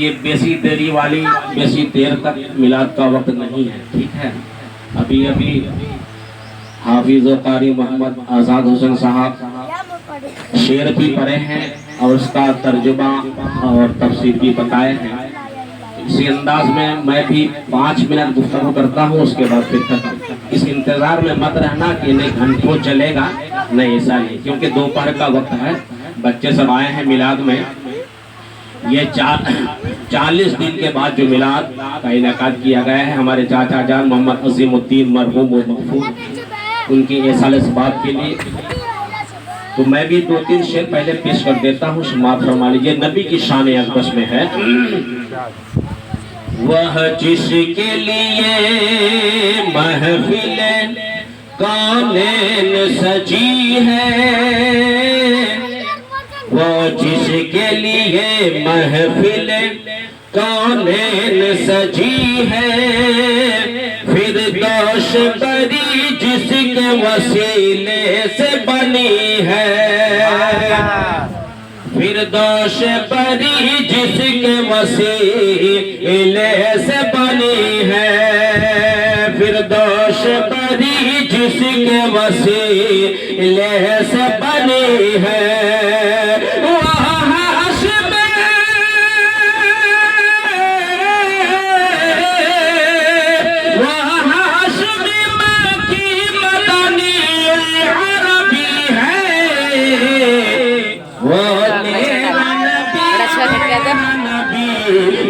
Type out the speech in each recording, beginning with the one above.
ये बेसी देरी वाली, बेसी देर तक मिलाद का वक्त नहीं है, ठीक है। अभी अभी हाफिज कारी मोहम्मद आज़ाद हुसैन साहब शेर भी पढ़े हैं और उसका तर्जुमा और तफसीर भी बताए हैं। इसी अंदाज में मैं भी 5 मिनट गुफ्तगू करता हूँ, उसके बाद फिर खत्म। इस इंतजार में मत रहना कि नहीं घंटों चलेगा, नहीं ऐसा नहीं, क्योंकि दोपहर का वक्त है। बच्चे सब आए हैं मिलाद में। ये 40 दिन के बाद जो मिलाद का इनेकाद किया गया है हमारे चाचा जान मोहम्मद अजीमुद्दीन मरहूम मगफूर उनकी एहसास बात के लिए, तो मैं भी 2-3 शेर पहले पेश कर देता हूँ, समाप्त फरमा लीजिए। नबी की शान अक़दस में है, वह जिसके लिए महफिल कौनैन सजी है, वो जिसके लिए महफिल कौनैन सजी है, फिरदौस बरी जिसके वसीले से बनी है, फिरदौस बरी जिसके वसीले से बनी है, फिरदौस बरी जिसके वसीले से बनी है।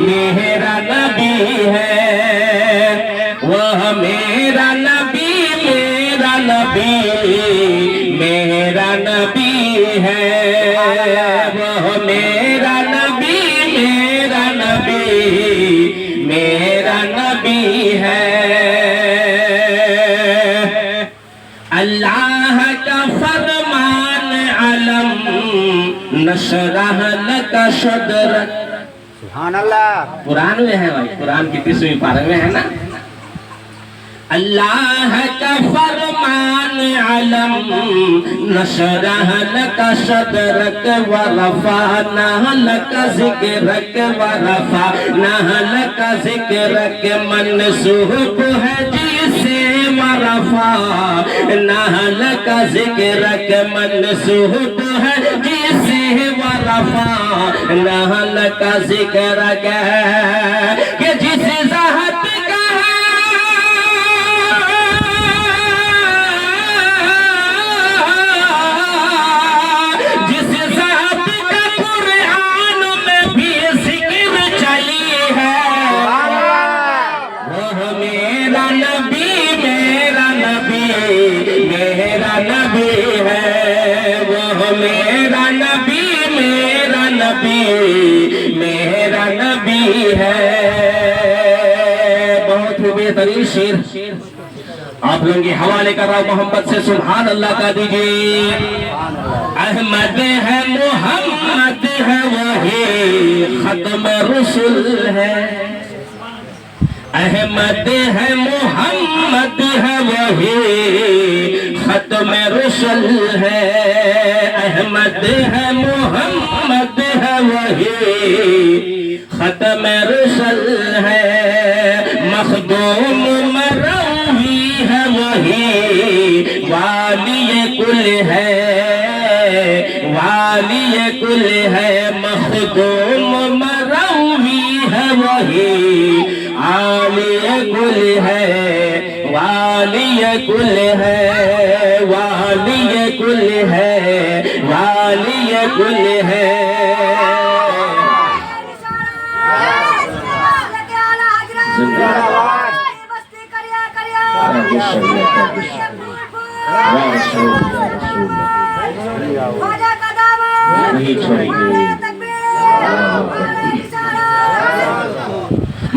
मेरा नबी है वह मेरा नबी, मेरा नबी, मेरा नबी है वह मेरा नबी, मेरा नबी, मेरा नबी है। अल्लाह का फरमान अलम नशरह लका सदरक, सुभान अल्लाह। कुरान में है भाई, कुरान की 30वीं पारे में है ना। अल्लाह का फरमान अलम नशरह लका सदरक व रफअना लका ज़िक्रक व रफअना लका ज़िक्रक, मनसूब है जिसे व रफअना लका ज़िक्रक, मनसूब है जिसे व रफअना लका ज़िक्रक, कि जिस ज़ात का मेरा नबी है। बहुत ही बेहतरीन शेर आप लोगों के हवाले कर रहा हूं, मोहम्मद से सुभान अल्लाह का दीजिए। अहमद है मोहम्मद है वही खत्म रसूल है, अहमद है मोहम्मद है वही खत्म रसूल है, अहमद है मोहम्मद है वही खत्म रसूल है, मखदूम मरवी है वही वाली कुल है, वाली कुल है, मखदूम मरवी है वही आली कुल है, वाली कुल है, वाली कुल है, वाली कुल है। नहीं छोड़ेंगे।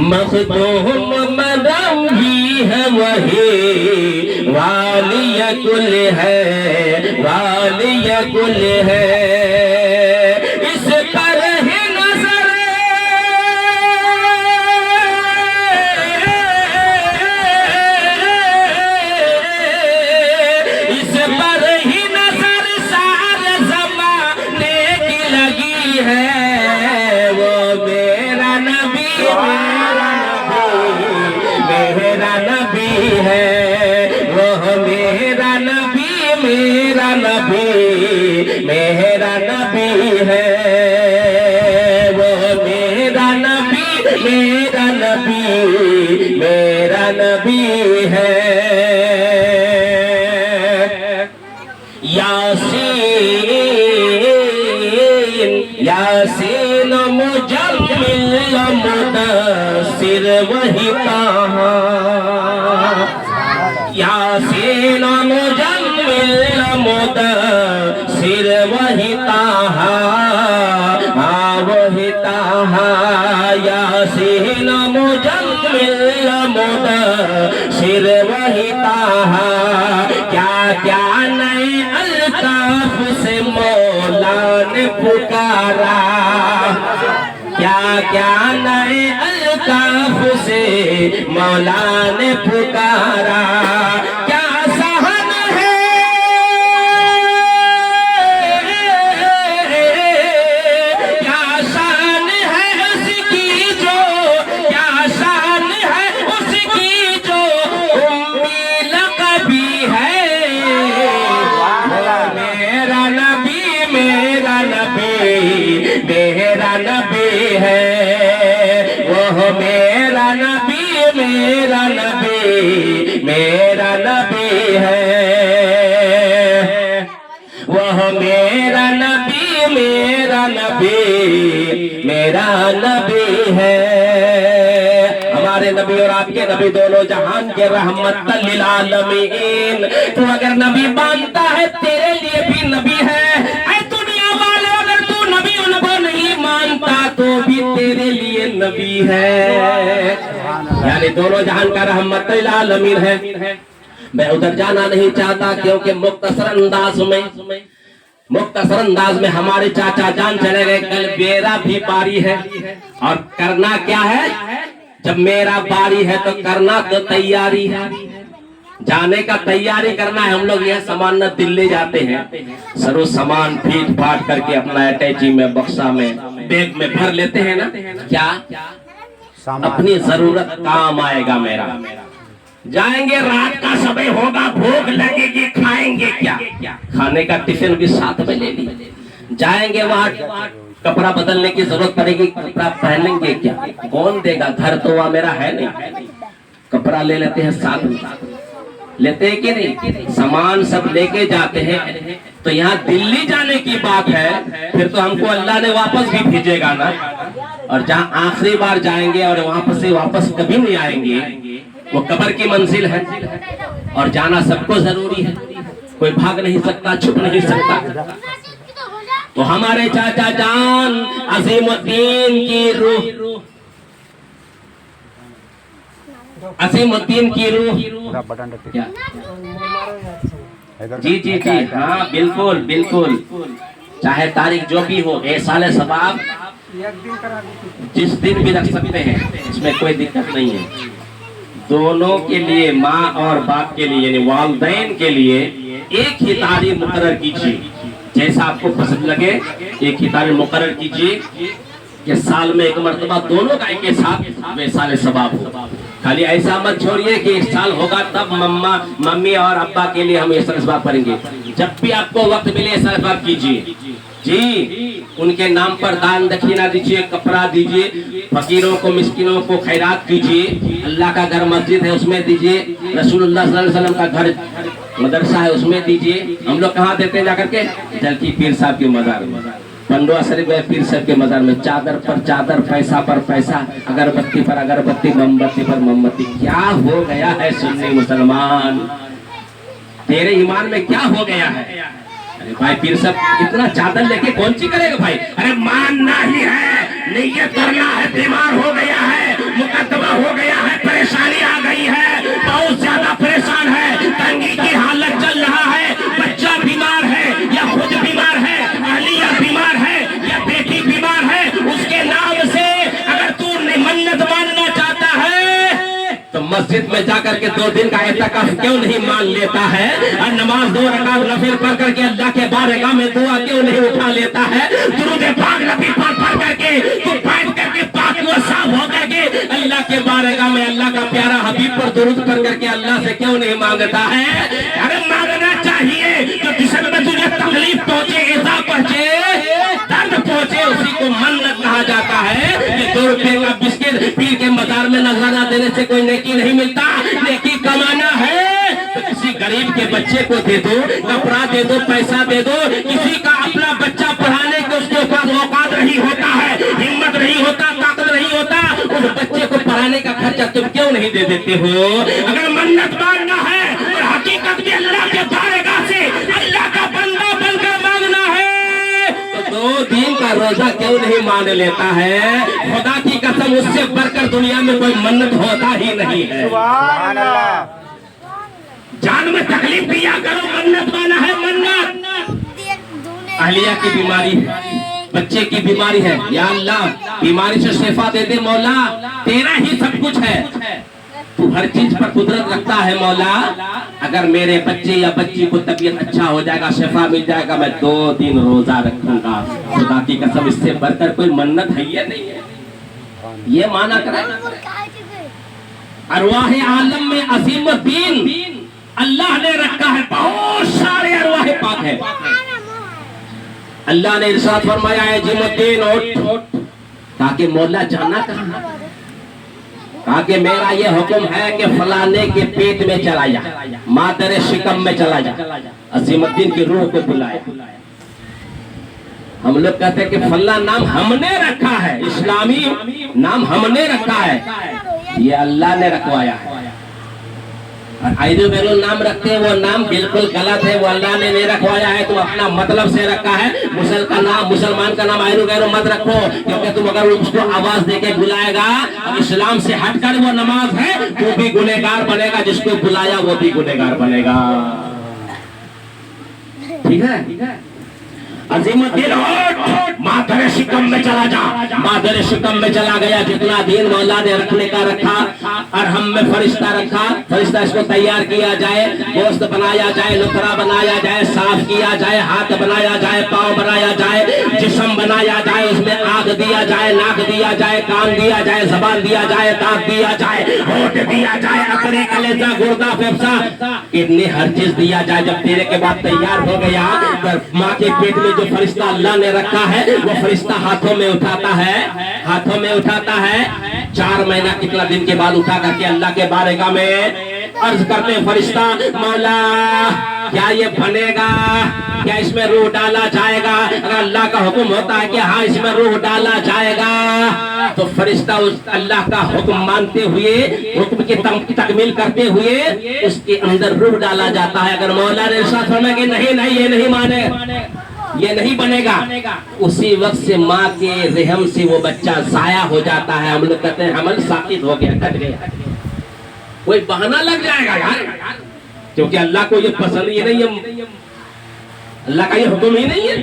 मखदूम मरवी है वही वाली कुल है, वाली कुल है, इस पर ही नजर इस पर ही नजर सारे जमाने की लगी है, मेरा नबी है, वो मेरा नबी, मेरा नबी, मेरा नबी है, वो मेरा नबी, मेरा नबी, मेरा नबी है। यासीन यासीन मुजम्मिल मुदस्सिर वही कहाँ, यासीन मुजम्मिल मुदस्सिर वही कहाँ, हाँ वही कहाँ, यासीन मुजम्मिल मुदस्सिर वही कहाँ। क्या क्या नए अल्ताफ से मौला ने पुकारा, क्या क्या नए अल्ताफ से मौला ने पुकारा। क्या सहन है, क्या शान है उसकी जो, क्या शान है उसकी जो उम्मीद कभी है। मेरा नबी, मेरा नबी, मेरा नबी है, वो मेरा नबी, मेरा नबी, मेरा नबी है, वह मेरा नबी, मेरा नबी, मेरा नबी है। हमारे नबी और आपके नबी दोनों जहान के रहमत लिल आलमीन। तू अगर नबी मानता है तेरे लिए भी नबी है। ऐ दुनिया वाले, अगर तू नबी उनको नहीं मानता तो भी तेरे लिए नबी है। यानी दोनों जहान का रहमत लिल आलमीन है। मैं उधर जाना नहीं चाहता क्योंकि मुख्तसर अंदाज में हमारे चाचा जान चले गए। कल मेरा भी बारी है और करना क्या है, जब मेरा बारी है तो करना तो तैयारी है, जाने का तैयारी करना है। हम लोग यह सामान न दिल्ली जाते हैं, सरो सामान फीट फाट करके अपना अटैची में, बक्सा में, बैग में भर लेते हैं ना। क्या अपनी जरूरत काम आएगा मेरा। जाएंगे, रात का समय होगा, भूख लगेगी, खाएंगे क्या, खाने का टिफिन भी साथ में ले ली। जाएंगे वहाँ कपड़ा बदलने की जरूरत पड़ेगी, कपड़ा पहनेंगे क्या, कौन देगा, घर तो वहाँ मेरा है नहीं। कपड़ा ले लेते हैं साथ में, लेते हैं कि नहीं, सामान सब लेके जाते हैं। तो यहाँ दिल्ली जाने की बात है, फिर तो हमको अल्लाह ने वापस भी भेजेगा ना। और जहाँ आखिरी बार जाएंगे और वहां से वापस कभी नहीं आएंगे, वो कब्र की मंजिल है और जाना सबको जरूरी है। कोई भाग नहीं सकता, छुप नहीं सकता। तो हमारे चाचा जान अजीमुद्दीन की रूह, अजीमुद्दीन की रूह, क्या जी जी जी हाँ बिल्कुल बिल्कुल, चाहे तारीख जो भी हो, ए साले सबाब जिस दिन भी रख सकते हैं, इसमें कोई दिक्कत नहीं है। दोनों के लिए, माँ और बाप के लिए, यानी वालिदैन के लिए एक ही तारीख मुकर्रर कीजिए, जैसा आपको पसंद लगे एक ही तारीख मुकर्रर कीजिए कि साल में एक मर्तबा दोनों का एक साथ वे साले सबाब हो। खाली ऐसा मत छोड़िए कि इस साल होगा तब मम्मी और अब्बा के लिए हम ये सबाब करेंगे। जब भी आपको वक्त मिले सबाब कीजिए जी, उनके नाम पर दान दक्षिणा दीजिए, कपड़ा दीजिए, फकीरों को, मिस्किनों को खैरात कीजिए। अल्लाह का घर मस्जिद है उसमें दीजिए, रसूलुल्लाह सल्लल्लाहु अलैहि वसल्लम का घर मदरसा है उसमें दीजिए। हम लोग कहाँ देते हैं जाकर के, जलकी पीर साहब के मजार में, पंडवा शरीफ गए पीर साहब के मजार में, चादर पर चादर, पैसा पर पैसा, अगरबत्ती पर अगरबत्ती, मोमबत्ती पर मोमबत्ती। क्या हो गया है सुन्नी मुसलमान, तेरे ईमान में क्या हो गया है? अरे भाई पीर साहब इतना चादर लेके कौन सी करेगा भाई? अरे मानना ही है, नियत करना है, बीमार हो गया है, मुकद्दमा हो गया है, परेशानी आ गई है, बहुत ज्यादा परेशान है, तंगी की हालत चल रहा है, बच्चा बीमार है या खुद बीमार है, अहलिया बीमार है या बेटी बीमार है, उसके नाम से अगर तू मन्नत मानना चाहता है तो मस्जिद में जाकर के 2 दिन का एहतिकाफ क्यों नहीं मान लेता है? और नमाज 2 रकात नफिल पढ़ करके अल्लाह के बारगाह में दुआ क्यों नहीं उठा लेता है? दुरूद पाक नबी पर पढ़ करके तू बैठ करके पाक व साफ होकर के बारगाह में अल्लाह का प्यारा हबीब पर दुरूद कर करके अल्लाह से क्यों नहीं मांगता है? अरे मांगना चाहिए। जो जिसम में तुझे तकलीफ पहुंचे, ईज़ा पहुंचे, दर्द पहुंचे, उसी को मन्नत कहा जाता है। ये 2 रुपए का बिस्किट पीर के मजार में नजराना देने से कोई नेकी नहीं मिलता। नेकी कमाना है तो किसी गरीब के बच्चे को दे दो, कपड़ा दे दो, पैसा दे दो। किसी का अपना बच्चा पढ़ाने के उसके पास औकात नहीं होता है, हिम्मत नहीं होता, ताकत नहीं होता, उस बच्चे को पढ़ाने का खर्चा तुम क्यों नहीं दे देते हो? अगर मन्नत मांगना है और हकीकत में अल्लाह के बारगाह से अल्लाह का बंदा बनकर मांगना है तो 2 दिन का रोजा क्यों नहीं मान लेता है? खुदा की कसम, उससे बढ़कर दुनिया में कोई मन्नत होता ही नहीं है। जान में तकलीफ दिया करो, मन्नत माना है। मन्नत अहलिया की बीमारी है, बच्चे की बीमारी है, या अल्लाह बीमारी से शिफा दे दे मौला, तेरा ही सब कुछ है, तू हर चीज पर कुदरत रखता है मौला। अगर मेरे बच्चे या बच्ची को तबीयत अच्छा हो जाएगा, शिफा मिल जाएगा, मैं 2 दिन रोजा रखूंगा। खुदा की कसम, इससे बढ़कर कोई मन्नत है या नहीं है? ये माना करे। अरवाह आलम में अजीमुद्दीन अल्लाह ने रखा है, बहुत सारे अरवाह पाक है। अल्लाह ने इरशाद फरमाया है, अजीमुद्दीन उठ, ताकि मौला जाना कहाँ, कहा कि मेरा ये हुक्म है कि फलाने के पेट में चला जा, मादर शिकम में चला जा। अजीमुद्दीन की रूह को बुलाया। हम लोग कहते हैं कि फल्ला नाम हमने रखा है, इस्लामी नाम हमने रखा है, ये अल्लाह ने रखवाया है। आइदो बेलो नाम रखते हैं, वो नाम बिल्कुल गलत है, वो अल्लाह ने नहीं रखवाया है, तुम अपना मतलब से रखा है। मुसलमान का नाम आइदो गैरो मत रखो, क्योंकि तुम अगर उसको आवाज देके बुलाएगा, इस्लाम से हटकर वो नमाज है, वो भी गुनहगार बनेगा, जिसको बुलाया वो भी गुनहगार बनेगा। ठीक है? अजीमुद्दीन मादर शिकम में चला जा, मादर शिकम में चला गया। जितना दिन मौला ने रखने का रखा, और हम में फरिश्ता रखा, फरिश्ता इसको तैयार किया जाए, गोश्त बनाया जाए, लुथरा बनाया जाए, साफ किया जाए, हाथ बनाया जाए, पाँव बनाया जाए, जिस्म बनाया जाए, उसमें आग दिया जाए, नाक दिया जाए, कान दिया जाए, जबान दिया जाए, दांत दिया जाए, होठ दिया जाए, अकड़े, कलेजा, गुर्दा, फेफड़ा, किडनी, हर चीज दिया जाए। जब देने के बाद तैयार हो गया, माँ के पेट में जो फरिश्ता अल्लाह ने रखा है, वो फरिश्ता हाथों में उठाता है, हाथों में उठाता है। 4 महीना कितना दिन के बाद उठा करके अल्लाह के बारगाह में अर्ज करते हैं, फरिश्ता मौला क्या ये बनेगा, क्या इसमें रूह डाला जाएगा? अगर अल्लाह का हुक्म होता है कि हाँ इसमें रूह डाला जाएगा, तो फरिश्ता उस अल्लाह का हुक्म मानते हुए, हुक्म की तकमील करते हुए उसके अंदर रूह डाला जाता है। अगर मौला ने इरशाद फरमाया कि नहीं नहीं ये नहीं माने, ये नहीं बनेगा, उसी वक्त से माँ के रहम से वो बच्चा जाया हो जाता है। हम लोग कहते हैं हमल साकित हो गया, कट गया, कोई बहाना लग जाएगा यार, क्योंकि अल्लाह को ये पसंद ही नहीं है, अल्लाह का ये हुक्म ही नहीं है।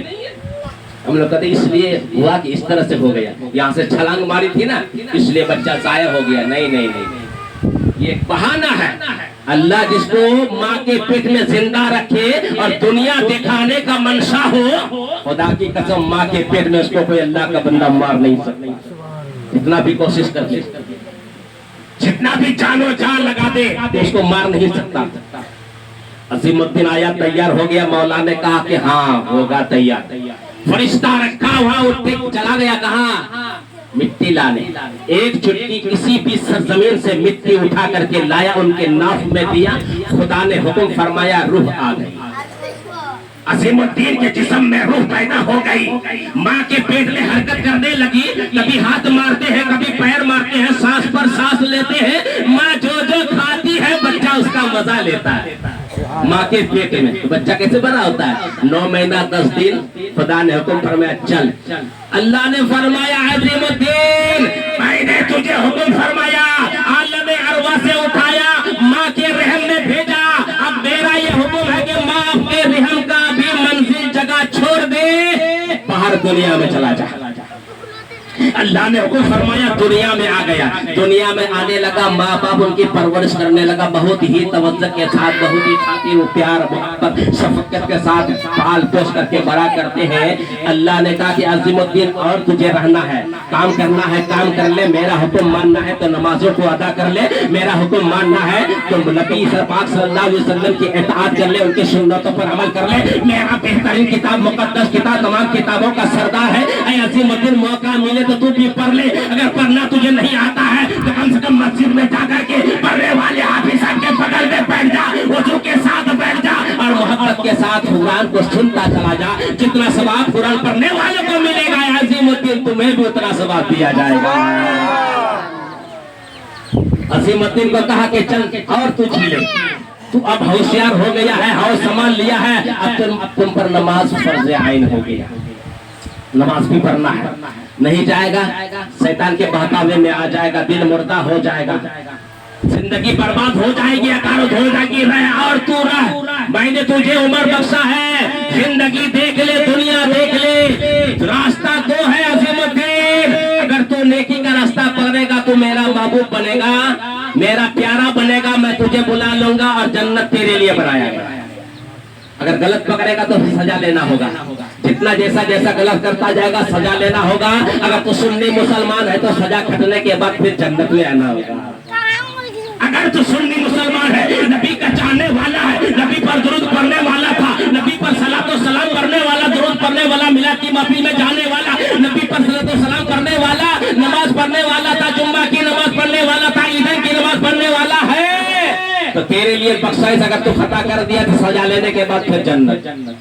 हम लोग कहते इसलिए हुआ कि इस तरह से हो गया, यहाँ से छलांग मारी थी ना, इसलिए बच्चा जाया हो गया। नहीं नहीं नहीं, ये बहाना है। अल्लाह जिसको माँ के पेट में जिंदा रखे और दुनिया दिखाने का मंशा हो, खुदा की कसम माँ के पेट में उसको कोई अल्लाह का बंदा मार नहीं सकता, जितना भी कोशिश कर ले, जितना भी जानो जान लगा दे, उसको मार नहीं सकता। अजीमुद्दीन आया, तैयार हो गया, मौला ने कहा कि हाँ होगा तैयार। फरिश्ता रखा हुआ उठ के चला गया, कहाँ? मिट्टी लाने। एक चुटकी किसी भी सरजमीन से मिट्टी उठा करके लाया, उनके नाक में दिया, खुदा ने हुक्म फरमाया, रूह आ गई। अजीमुद्दीन के जिस्म में रूह पैदा हो गई, माँ के पेट में हरकत करने लगी, कभी हाथ मारते हैं, कभी पैर मारते हैं, सांस पर सांस लेते हैं। माँ जो जो खाती है बच्चा उसका मजा लेता है माँ के पेट में। तो बच्चा कैसे बड़ा होता है? 9 महीना 10 दिन। खुदा ने हुक्म फरमाया चल। अल्लाह ने फरमाया अजीमुद्दीन मैंने तुझे हुक्म फरमाया, आलम अरवा से उठाया, माँ के रहम में भेजा। अब मेरा ये हुक्म है कि माँ के रहम का भी मंजिल जगह छोड़ दे, बाहर दुनिया में चला जा। अल्लाह ने हुक्म फरमाया, दुनिया में आ गया। दुनिया में आने लगा, माँ बाप उनकी परवरिश करने लगा, बहुत ही तवज्जो के साथ, बहुत ही खातिर प्यार मोहब्बत शफकत के साथ पाल पोस करके बड़ा करते हैं। अल्लाह ने कहा कि अज़ीमुद्दीन और तुझे रहना है, काम करना है, काम कर ले, मेरा हुक्म मानना है तो नमाजों को अदा कर ले, मेरा हुक्म मानना है तो नबी पाक सल्लल्लाहु अलैहि वसल्लम की इताअत कर ले, उनकी सुन्नतों पर अमल कर ले। मेरा बेहतरीन किताब, मुकद्दस किताब, तमाम किताबों का सरदार है। ऐ अज़ीमुद्दीन, मौका मिले तो तू भी पढ़ ले। अगर पढ़ना तुझे नहीं आता है तो कम से कम मस्जिद में जाकर के पढ़ने वाले हाफिज़ साहब के बगल में बैठ जा, वजू के साथ बैठ जा और मोहब्बत के साथ कुरान को सुनता चला जा। जितना सवाब कुरान पढ़ने वालों को मिलेगा अज़ीमुद्दीन, तुम्हें भी उतना सवाब दिया जाएगा। अज़ीमुद्दीन को कहा कि चल और तू जी ले, तू अब होशियार हो गया है, हाउस संभाल लिया है, अब तुम पर नमाज फर्ज़ आइन हो गया, नमाज भी पढ़ना है। नहीं जाएगा, शैतान के बहकावे में आ जाएगा, दिल मुर्दा हो जाएगा, जिंदगी बर्बाद हो जाएगी, अकारत हो जाएगी। रह और तू रह, मैंने तुझे उम्र बख्शा है, जिंदगी देख ले, दुनिया देख ले, रास्ता दो है अज़ीमुद्दीन। अगर तू नेकी का रास्ता पकड़ेगा तो मेरा महबूब बनेगा, मेरा प्यारा बनेगा, मैं तुझे बुला लूंगा और जन्नत तेरे लिए बनाया गया। अगर गलत पकड़ेगा तो सजा लेना होगा, जितना जैसा जैसा गलत करता जाएगा सजा लेना होगा। अगर तू सुन्नी मुसलमान है तो सजा खटने के बाद फिर जन्नत में आना होगा। अगर तू सुन्नी मुसलमान है, नबी का चाहने वाला है, नबी पर दुरूद पढ़ने वाला था, नबी पर सलातो सलाम करने वाला, दुरूद पढ़ने वाला, मिलाद की महफिल में जाने वाला, नबी पर सलातो सलाम करने वाला, नमाज पढ़ने वाला था, जुम्मा की नमाज पढ़ने वाला था, ईद की नमाज पढ़ने वाला है, तो तेरे लिए बख्शाइश। अगर तू खता कर दिया तो सजा लेने के बाद फिर जन्नत,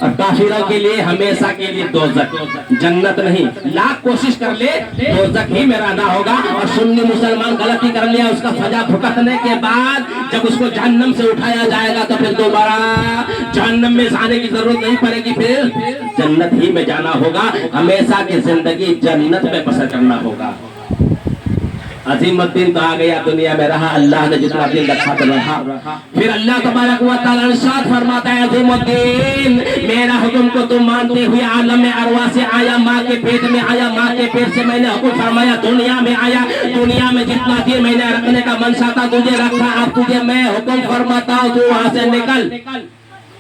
और काफिरों के लिए हमेशा के लिए दोज़ख, जन्नत नहीं। लाख कोशिश कर ले, दोज़ख ही में रहना होगा। और सुन्नी मुसलमान गलती कर लिया, उसका सजा भुगतने के बाद जब उसको जहन्नम से उठाया जाएगा तो फिर दोबारा जहन्नम में जाने की जरूरत नहीं पड़ेगी, फिर जन्नत ही में जाना होगा। हमेशा की जिंदगी जन्नत में बसर करना होगा। अज़ीमुद्दीन तो आ गया, दुनिया में रहा, अल्लाह ने जितना दिन रखा तो रहा। फिर अल्लाह तबारक व तआला इरशाद फरमाता है, अज़ीमुद्दीन मेरा हुक्म को तुम मानते हुए आलम में अरवा से आया, माँ के पेट में आया, माँ के पेट से मैंने हुक्म फरमाया, दुनिया में आया, दुनिया में जितना दिन मैंने रखने का मनसा था तुझे रखा। अब तुझे मैं हुक्म फरमाता हूँ, तू वहां से निकल।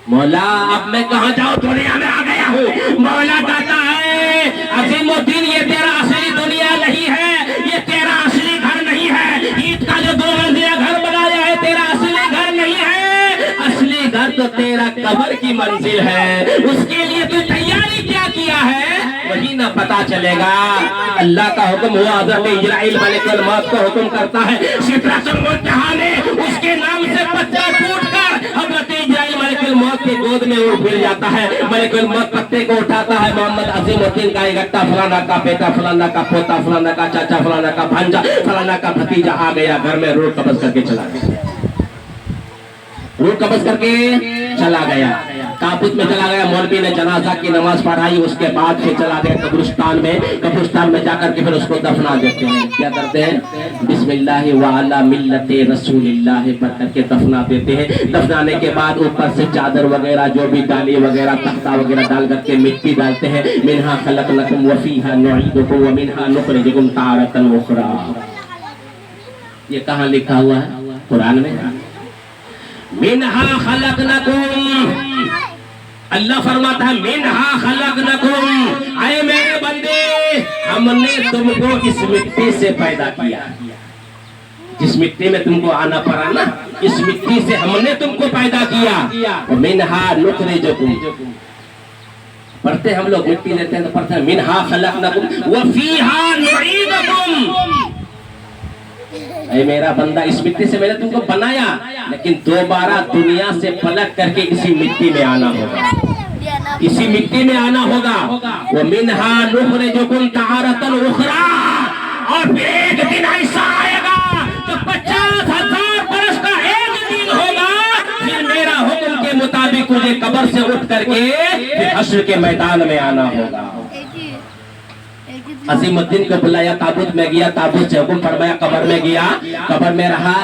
मौला अब मैं कहाँ जाऊँ, दुनिया में आ गया हूँ। मौला कहता है, अज़ीमुद्दीन ये तेरा असली दुनिया नहीं है, ये तेरा असली घर नहीं है। ईद का जो 2 मंजिला घर बनाया है तेरा असली घर नहीं है, असली घर तो तेरा कब्र की मंजिल है। उसके लिए तू तैयारी क्या किया है वही ना पता चलेगा। अल्लाह का हुक्म हुआ, हज़रत इजराइल मलिकुल मौत को हुक्म करता है, सिदरतुल मुंतहा में उसके नाम से पत्ता टूटकर हज़रत इजराइल मलिकुल मौत के गोद में उड़ फिर जाता है। मलिकुल मौत पत्ते को उठाता है, मोहम्मद अज़ीमुद्दीन का इकट्ठा, फलाना का बेटा, फलाना का पोता, फलाना का चाचा, फलाना का भांजा, फलाना का भतीजा आ गया घर में, रूह कब्ज़ करके चला गया, रूह कब्ज़ करके चला गया, ताबूत में चला गया। मौलवी ने जनाजा की नमाज पढ़ाई, उसके बाद फिर चला गया कब्रिस्तान में। कब्रिस्तान में जाकर के फिर उसको दफना देते हैं। क्या करते हैं, बिस्मिल्लाह व अला मिल्लते रसूलिल्लाह पढ़ करके दफना देते हैं। दफनाने के बाद ऊपर से चादर वगैरह, जो भी डाली वगैरह, तख्ता वगैरह डाल करके मिट्टी डालते हैं। मिन्हा खलक़नाकुम व फीहा नुईदुकुम व मिन्हा नुखरिजुकुम तारतन उखरा। ये कहाँ लिखा हुआ है, कुरान में। मिन्हा खलक़नाकुम, अल्लाह फरमाता है मिन्हा खलक़नाकुम, आए मेरे बंदे हमने तुमको इस मिट्टी से पैदा किया। जिस मिट्टी में तुमको आना पड़ा ना, इस मिट्टी से हमने तुमको पैदा किया। मिन्हा नुखरिजुकुम, पढ़ते हम लोग मिट्टी लेते हैं तो पढ़ते हैं मिन्हा खलक़नाकुम व फीहा नुईदुकुम। ऐ मेरा बंदा इस मिट्टी से मैंने तुमको बनाया, लेकिन दोबारा दुनिया से पलट करके इसी मिट्टी में आना होगा, इसी मिट्टी में आना होगा। वो मिन्हा नुखरिजुकुम तारतन उखरा, और फिर एक दिन ऐसा आएगा तो 50,000 बरस का एक दिन होगा। फिर मेरा हुक्म के मुताबिक तुझे कब्र से उठ करके फिर हश्र के मैदान में आना होगा। अजीमुद्दीन को बुलाया, ताबूत में गया, ताबूत से हुक्म फरमाया, कब्र में गया, कब्र में रहा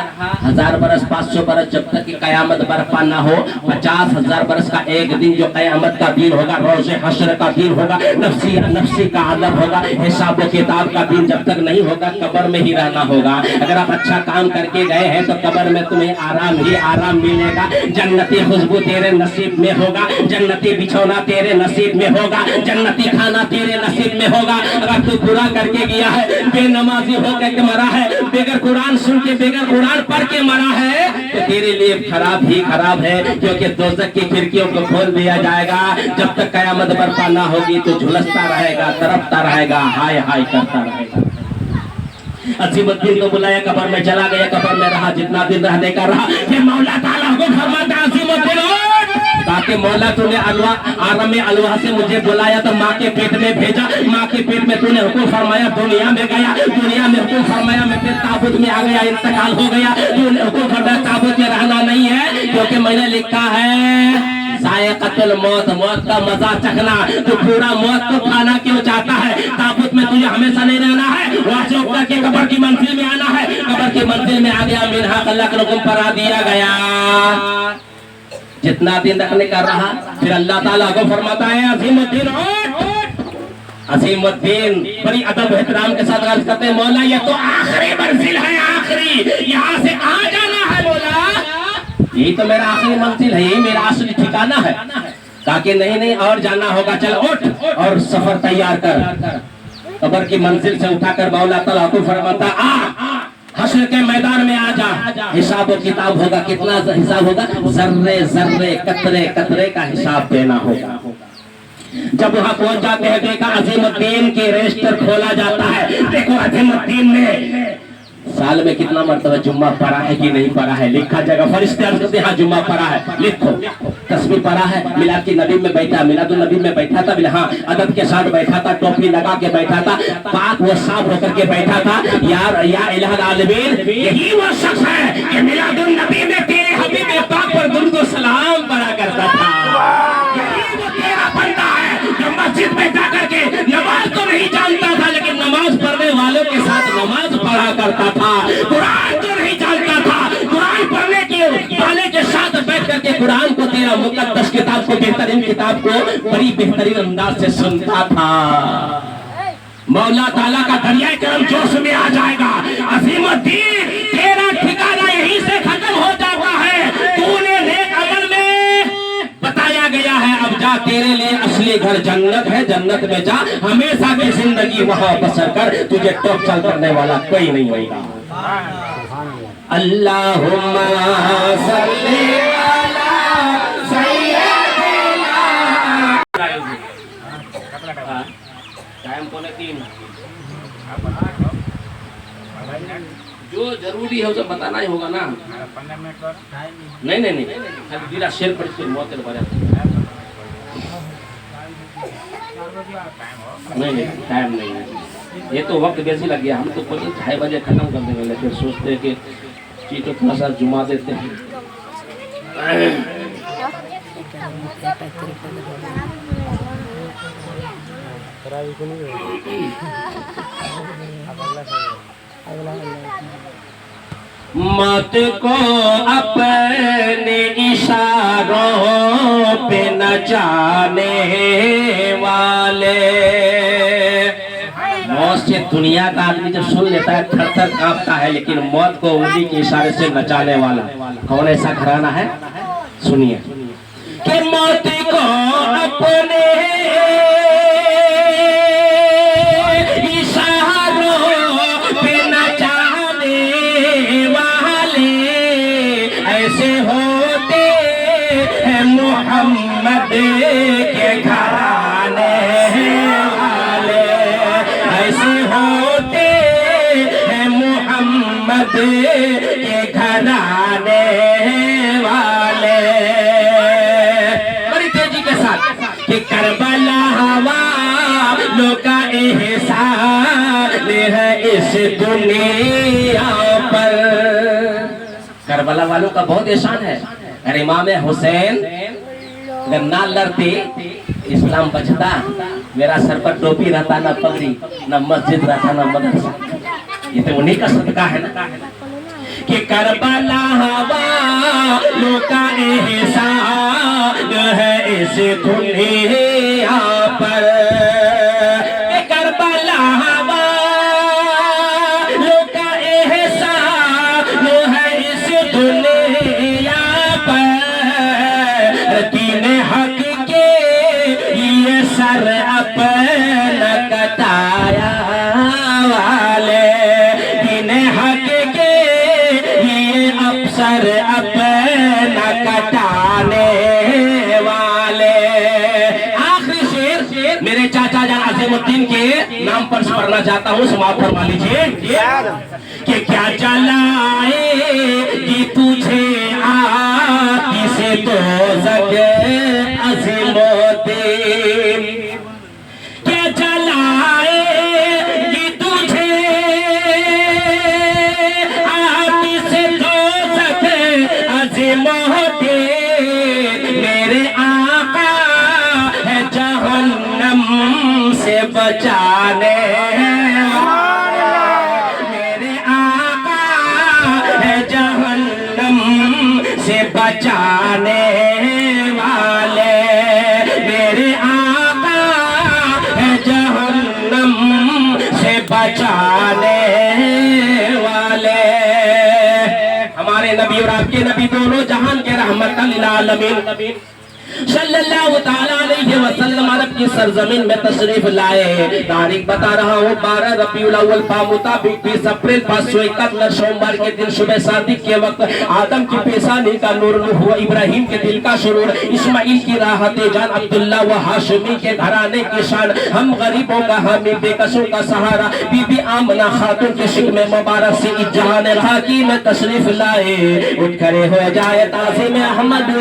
1000 बरस 500 बरस, जब तक कि कयामत बर्पा ना हो। 50,000 बरस का एक दिन जो कयामत का दिन होगा, रोज़े हश्र का दिन होगा, नफ्सी नफ्सी का आलम होगा, हिसाब व किताब का दिन जब तक नहीं होगा, कब्र में ही रहना होगा। अगर आप अच्छा काम करके गए हैं तो कब्र में तुम्हें आराम ही आराम मिलेगा। जन्नती खुशबू तेरे नसीब में होगा, जन्नती बिछौना तेरे नसीब में होगा, जन्नती खाना तेरे नसीब में होगा। अगर तू बुरा करके गया है, बेनमाजी होकर के मरा है, बेगर कुरान सुन के, बेगर कुरान पढ़ के मरा है, तो तेरे लिए खराब ही खराब है, क्योंकि दोज़ख की खिड़कियों को खोल दिया जाएगा। जब तक कयामत बर्पा ना होगी तो झुलसता रहेगा, तड़पता रहेगा, हाय हाय करता रहेगा। अजीमुद्दीन को बुलाया, कब्र में चला गया, कब्र में रहा, जितना दिन रहने का रहा। फिर मौला ताला को फरमाता, अजीमुद्दीन ताकि मौला तूने आलम में अलवा से मुझे बुलाया तो माँ के पेट में भेजा, माँ के पेट में तूने हुक्म फरमाया, दुनिया में गया, दुनिया में हुक्म फरमाया, मैं फिर ताबूत में आ गया, इंतकाल हो गया। तूने हुक्म फरमाया ताबूत में रहना नहीं है, क्योंकि मैंने लिखा है जायक़तुल मौत, मौत का मजा चखना। तो पूरा मौत को खाना क्यों चाहता है? ताबूत में तुझे हमेशा नहीं रहना है, वासो करके कब्र की मंजिल में आना है। कब्र की मंजिल में आ गया, मिन्हा खलक़ हुक्म फरा दिया गया। जितना दिन रखने का रहा, फिर अल्लाह ताला को फरमाता है, अजीमुद्दीन अजीमुद्दीन बड़ी अदब एहतराम के साथ अर्ज करते हैं, मौला ये तो आखिरी मंजिल है, आखिरी, यहाँ से कहाँ जाना है मौला? यही तो मेरा आखिरी मंजिल है, यही मेरा असली ठिकाना है। ताकि नहीं और जाना होगा, चल उठ और सफर तैयार कर। कब्र की मंजिल से उठाकर मौला ताला को फरमाता, आ हश्र के मैदान में आ जा, हिसाब और किताब होगा। कितना हिसाब होगा? जर्रे जर्रे, कतरे कतरे का हिसाब देना होगा। जब वहां पहुंच जाते हैं, देखा अजीमुद्दीन के रजिस्टर खोला जाता है। देखो अजीमुद्दीन ने साल में कितना मरतबा जुम्मा पढ़ा है कि नहीं पढ़ा है, लिखा जगह फरिश्ते अर्ज़ करते हैं, हाँ जुम्मा पढ़ा है, लिखो। तस्बीह पढ़ा है, मिलाद की नबी में बैठा, मिलादुन नबी में बैठा था, हाँ अदब के साथ बैठा था, टोपी लगा के बैठा था, पाक व साफ होकर के बैठा था। यार या इलाहुल आलमीन, यही वो शख्स है कि मिलादुन नबी में तेरे हबीब पाक पर दुरूद व सलाम पढ़ा करता था। यही वो तेरा बंदा है जो मस्जिद में जाकर के नमाज तो नहीं जानता था, लेकिन नमाज पढ़ने वालों के साथ नमाज पढ़ा करता था। कुरान तो नहीं जानता था, कुरान पढ़ने के वाले के साथ बैठ करके कुरान को, तेरा मुकद्दस किताब को, बेहतरीन किताब को बड़ी बेहतरीन अंदाज से सुनता था। मौला ताला का दरिया करम जोश में आ जाएगा। अजीमुद्दीन तेरा ठिकाना यहीं से खत्म हो जाता है। तूने नेक अमल में बताया गया है, अब जा, तेरे लिए असली घर जन्नत है, जन्नत में जा, हमेशा की जिंदगी वहां बसर कर, तुझे टॉप चल करने वाला कोई नहीं होगा। अल्लाहुम्मा सल्ली अला सय्यदिना। टाइम पौने 3। जो जरूरी है उसे बताना ही होगा ना। 15 मिनट और नहीं खाली दिला शेर पर से मौत के बारे नहीं टाइम नहीं है, ये तो वक्त वैसे लग गया। हम तो 2:30 बजे खत्म कर देंगे, लेकिन सोचते हैं कि चीज़ थोड़ा सा जुमा देते हैं। मौत को अपने इशारों पे नचाने वाले, मौत से दुनिया का आदमी जब सुन लेता है थर थर कांपता है, लेकिन मौत को उंगली के इशारे से नचाने वाला कौन ऐसा घराना है? सुनिए कि मौत को अपने मोहम्मद के घराने वाले, ऐसे होते हैं मोहम्मद के घराने वाले। बड़ी तेजी के साथ कि करबला वालों का एहसान है इस दुनिया पर। करबला वालों का बहुत एहसान है। और इमाम हुसैन अगर ना लड़ते इस्लाम बचता, मेरा सर पर टोपी रहता, ना पगड़ी, ना मस्जिद रहता, ना मदरसा। ये तो उन्हीं का सदका है ना कि करबला वालों का एहसान है इस दुनिया पर। करबला वालों का एहसान है इस दुनिया पर। दीन हक के ये सर अपना कटाया वाले, दीन हक के ये अफसर अपना कटाने वाले। आखिरी शेर मेरे चाचा जान अजीमुद्दीन के नाम पर पढ़ना चाहता हूँ, समाप्त फरमा लीजिए कि क्या जलाएगी तुझे आती से तो जगे अजीमुद्दीन, क्या जलाएगी तुझे आती से तो जगे अजीमुद्दीन। मेरे आका है जहन्नम से बचाने वाले, मेरे आका है जहन्नम से बचाने वाले, मेरे आका है जहन्नम से बचाने वाले। हमारे नबी और आपके नबी दोनों जहान के रहमतल लिल आलमीन सल्लल्लाहु ताला अलैहि वसल्लम अरब की सरजमीन में तशरीफ लाए। तारीख बता रहा हूँ 12 रबीउल अव्वल मुताबिक 20 अप्रैल 571 सोमवार के दिन सुबह सादिक के वक्त आदम की पेशानी का नूर हुआ, इब्राहिम के दिल का सुरूर, इस्माइल की राहत जान, अब्दुल्ला व हाशिमी के घराने की शान, हम गरीबों का हामी, बेकसों का सहारा, बीबी आमना खातून के शिक में मुबारक से इस जहान राकी में तशरीफ लाए। उठ खड़े हो जाए ताज़ीम अहमद।